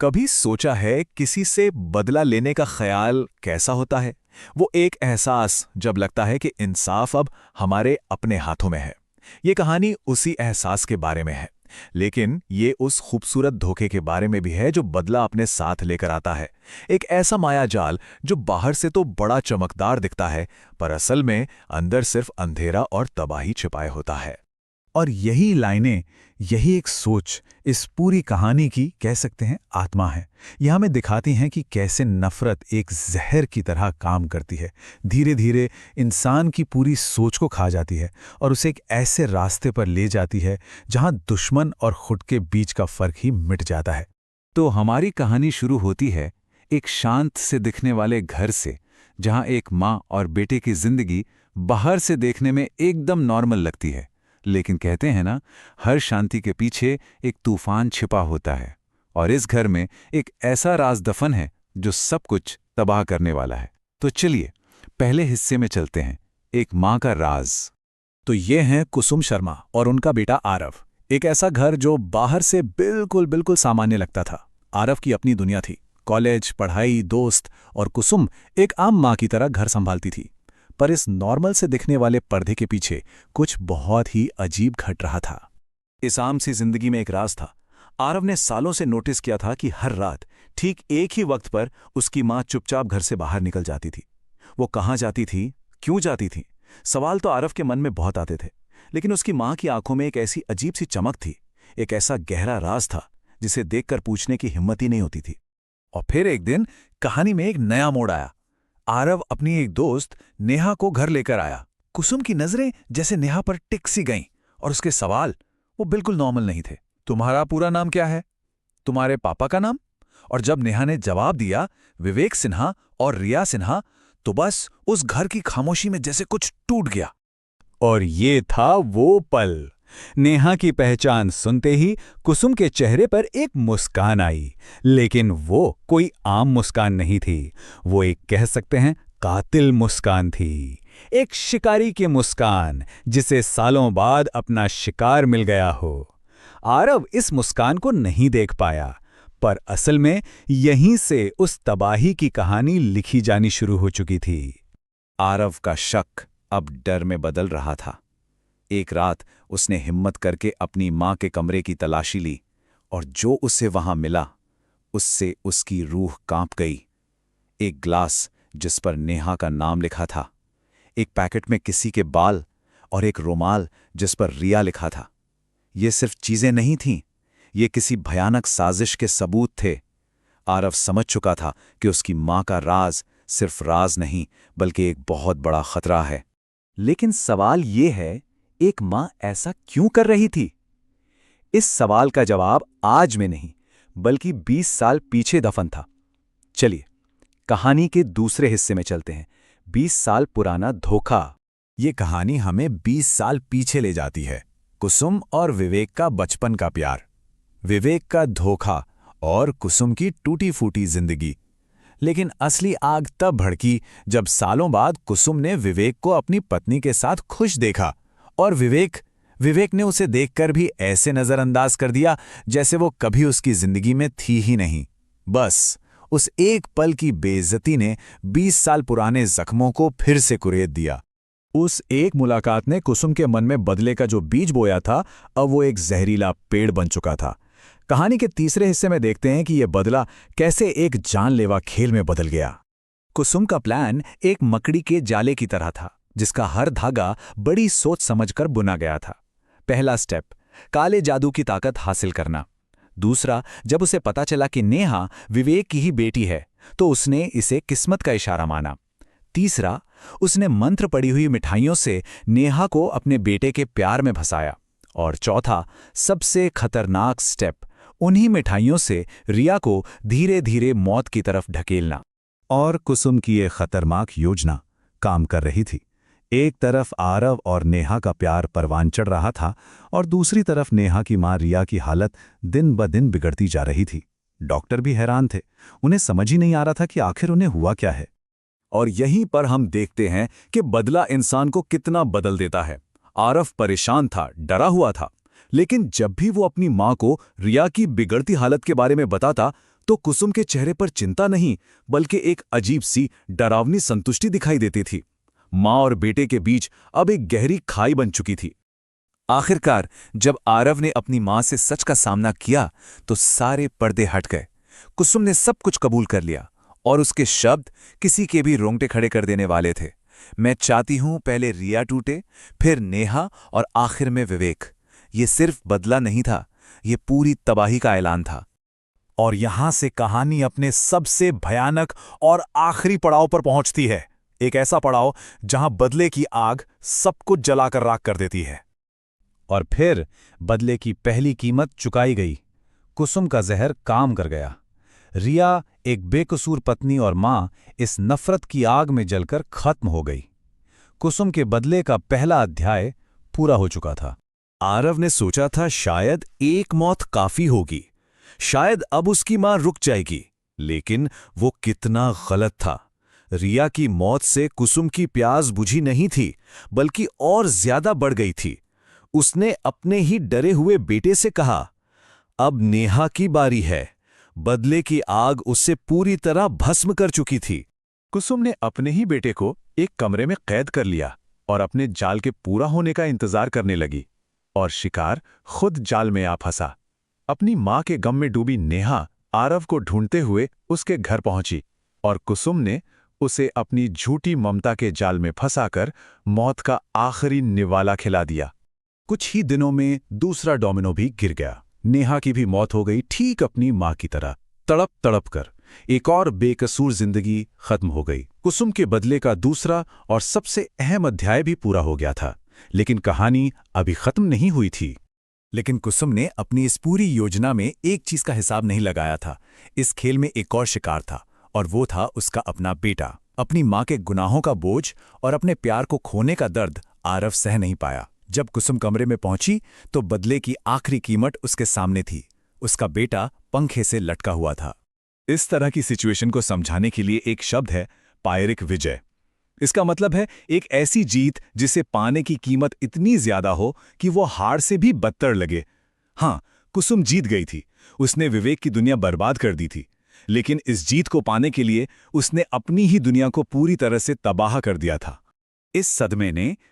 कभी सोचा है किसी से बदला लेने का ख्याल कैसा होता है? वो एक एहसास जब लगता है कि इंसाफ अब हमारे अपने हाथों में है। ये कहानी उसी एहसास के बारे में है, लेकिन ये उस खूबसूरत धोखे के बारे में भी है जो बदला अपने साथ लेकर आता है। एक ऐसा मायाजाल जो बाहर से तो बड़ा चमकदार दिखता है, पर असल में अंदर सिर्फ अंधेरा और तबाही छिपाए होता है। और यही लाइनें, यही एक सोच इस पूरी कहानी की कह सकते हैं आत्मा है। यह हमें दिखाती हैं कि कैसे नफ़रत एक जहर की तरह काम करती है, धीरे धीरे इंसान की पूरी सोच को खा जाती है और उसे एक ऐसे रास्ते पर ले जाती है जहां दुश्मन और खुद के बीच का फर्क ही मिट जाता है। तो हमारी कहानी शुरू होती है एक शांत से दिखने वाले घर से, जहां एक माँ और बेटे की जिंदगी बाहर से देखने में एकदम नॉर्मल लगती है। लेकिन कहते हैं ना, हर शांति के पीछे एक तूफान छिपा होता है, और इस घर में एक ऐसा राज दफन है जो सब कुछ तबाह करने वाला है। तो चलिए पहले हिस्से में चलते हैं, एक माँ का राज। तो ये हैं कुसुम शर्मा और उनका बेटा आरव। एक ऐसा घर जो बाहर से बिल्कुल बिल्कुल सामान्य लगता था। आरव की अपनी दुनिया थी, कॉलेज, पढ़ाई, दोस्त, और कुसुम एक आम माँ की तरह घर संभालती थी। पर इस नॉर्मल से दिखने वाले पर्दे के पीछे कुछ बहुत ही अजीब घट रहा था। इस आम सी जिंदगी में एक राज था। आरव ने सालों से नोटिस किया था कि हर रात ठीक एक ही वक्त पर उसकी माँ चुपचाप घर से बाहर निकल जाती थी। वो कहाँ जाती थी, क्यों जाती थी, सवाल तो आरव के मन में बहुत आते थे। लेकिन उसकी माँ की आंखों में एक ऐसी अजीब सी चमक थी, एक ऐसा गहरा राज था जिसे देखकर पूछने की हिम्मत ही नहीं होती थी। और फिर एक दिन कहानी में एक नया मोड़ आया। आरव अपनी एक दोस्त नेहा को घर लेकर आया। कुसुम की नजरें जैसे नेहा पर टिक सी गईं, और उसके सवाल वो बिल्कुल नॉर्मल नहीं थे। तुम्हारा पूरा नाम क्या है? तुम्हारे पापा का नाम? और जब नेहा ने जवाब दिया विवेक सिन्हा और रिया सिन्हा, तो बस उस घर की खामोशी में जैसे कुछ टूट गया। और ये था वो पल। नेहा की पहचान सुनते ही कुसुम के चेहरे पर एक मुस्कान आई, लेकिन वो कोई आम मुस्कान नहीं थी। वो एक कह सकते हैं कातिल मुस्कान थी, एक शिकारी की मुस्कान जिसे सालों बाद अपना शिकार मिल गया हो। आरव इस मुस्कान को नहीं देख पाया, पर असल में यहीं से उस तबाही की कहानी लिखी जानी शुरू हो चुकी थी। आरव का शक अब डर में बदल रहा था। एक रात उसने हिम्मत करके अपनी माँ के कमरे की तलाशी ली, और जो उसे वहां मिला उससे उसकी रूह कांप गई। एक ग्लास जिस पर नेहा का नाम लिखा था, एक पैकेट में किसी के बाल, और एक रुमाल जिस पर रिया लिखा था। ये सिर्फ चीजें नहीं थीं, ये किसी भयानक साजिश के सबूत थे। आरव समझ चुका था कि उसकी माँ का राज सिर्फ राज नहीं, बल्कि एक बहुत बड़ा खतरा है। लेकिन सवाल ये है, एक माँ ऐसा क्यों कर रही थी? इस सवाल का जवाब आज में नहीं, बल्कि 20 साल पीछे दफन था। चलिए कहानी के दूसरे हिस्से में चलते हैं, 20 साल पुराना धोखा। ये कहानी हमें 20 साल पीछे ले जाती है। कुसुम और विवेक का बचपन का प्यार, विवेक का धोखा, और कुसुम की टूटी फूटी जिंदगी। लेकिन असली आग तब भड़की जब सालों बाद कुसुम ने विवेक को अपनी पत्नी के साथ खुश देखा, और विवेक ने उसे देखकर भी ऐसे नजरअंदाज कर दिया जैसे वो कभी उसकी जिंदगी में थी ही नहीं। बस उस एक पल की बेइज्जती ने 20 साल पुराने जख्मों को फिर से कुरेद दिया। उस एक मुलाकात ने कुसुम के मन में बदले का जो बीज बोया था, अब वो एक जहरीला पेड़ बन चुका था। कहानी के तीसरे हिस्से में देखते हैं कि यह बदला कैसे एक जानलेवा खेल में बदल गया। कुसुम का प्लान एक मकड़ी के जाले की तरह था, जिसका हर धागा बड़ी सोच समझकर बुना गया था। पहला स्टेप, काले जादू की ताकत हासिल करना। दूसरा, जब उसे पता चला कि नेहा विवेक की ही बेटी है, तो उसने इसे किस्मत का इशारा माना। तीसरा, उसने मंत्र पड़ी हुई मिठाइयों से नेहा को अपने बेटे के प्यार में फंसाया। और चौथा, सबसे खतरनाक स्टेप, उन्हीं मिठाइयों से रिया को धीरे धीरे मौत की तरफ ढकेलना। और कुसुम की ये खतरनाक योजना काम कर रही थी। एक तरफ आरव और नेहा का प्यार परवान चढ़ रहा था, और दूसरी तरफ नेहा की मां रिया की हालत दिन ब दिन बिगड़ती जा रही थी। डॉक्टर भी हैरान थे, उन्हें समझ ही नहीं आ रहा था कि आखिर उन्हें हुआ क्या है। और यहीं पर हम देखते हैं कि बदला इंसान को कितना बदल देता है। आरव परेशान था, डरा हुआ था, लेकिन जब भी वो अपनी मां को रिया की बिगड़ती हालत के बारे में बताता, तो कुसुम के चेहरे पर चिंता नहीं बल्कि एक अजीब सी डरावनी संतुष्टि दिखाई देती थी। माँ और बेटे के बीच अब एक गहरी खाई बन चुकी थी। आखिरकार जब आरव ने अपनी माँ से सच का सामना किया तो सारे पर्दे हट गए। कुसुम ने सब कुछ कबूल कर लिया और उसके शब्द किसी के भी रोंगटे खड़े कर देने वाले थे। मैं चाहती हूं पहले रिया टूटे, फिर नेहा और आखिर में विवेक। ये सिर्फ बदला नहीं था, ये पूरी तबाही का ऐलान था। और यहां से कहानी अपने सबसे भयानक और आखिरी पड़ाव पर पहुंचती है। एक ऐसा पड़ाव जहां बदले की आग सब कुछ जलाकर राख कर देती है। और फिर बदले की पहली कीमत चुकाई गई। कुसुम का जहर काम कर गया। रिया, एक बेकसूर पत्नी और मां, इस नफरत की आग में जलकर खत्म हो गई। कुसुम के बदले का पहला अध्याय पूरा हो चुका था। आरव ने सोचा था शायद एक मौत काफी होगी, शायद अब उसकी मां रुक जाएगी, लेकिन वो कितना गलत था। रिया की मौत से कुसुम की प्यास बुझी नहीं थी, बल्कि और ज्यादा बढ़ गई थी। उसने अपने ही डरे हुए बेटे से कहा, अब नेहा की बारी है। बदले की आग उससे पूरी तरह भस्म कर चुकी थी। कुसुम ने अपने ही बेटे को एक कमरे में कैद कर लिया और अपने जाल के पूरा होने का इंतजार करने लगी। और शिकार खुद जाल में आ फंसा। अपनी मां के गम में डूबी नेहा आरव को ढूंढते हुए उसके घर पहुंची और कुसुम ने उसे अपनी झूठी ममता के जाल में फंसाकर मौत का आखिरी निवाला खिला दिया। कुछ ही दिनों में दूसरा डोमिनो भी गिर गया। नेहा की भी मौत हो गई, ठीक अपनी मां की तरह, तड़प तड़प कर। एक और बेकसूर जिंदगी खत्म हो गई। कुसुम के बदले का दूसरा और सबसे अहम अध्याय भी पूरा हो गया था, लेकिन कहानी अभी खत्म नहीं हुई थी। लेकिन कुसुम ने अपनी इस पूरी योजना में एक चीज का हिसाब नहीं लगाया था। इस खेल में एक और शिकार था, और वो था उसका अपना बेटा। अपनी मां के गुनाहों का बोझ और अपने प्यार को खोने का दर्द आरव सह नहीं पाया। जब कुसुम कमरे में पहुंची तो बदले की आखिरी कीमत उसके सामने थी। उसका बेटा पंखे से लटका हुआ था। इस तरह की सिचुएशन को समझाने के लिए एक शब्द है, पायरिक विजय। इसका मतलब है एक ऐसी जीत जिसे पाने की कीमत इतनी ज्यादा हो कि वो हार से भी बदतर लगे। हाँ, कुसुम जीत गई थी। उसने विवेक की दुनिया बर्बाद कर दी थी, लेकिन इस जीत को पाने के लिए उसने अपनी ही दुनिया को पूरी तरह से तबाह कर दिया था। इस सदमे ने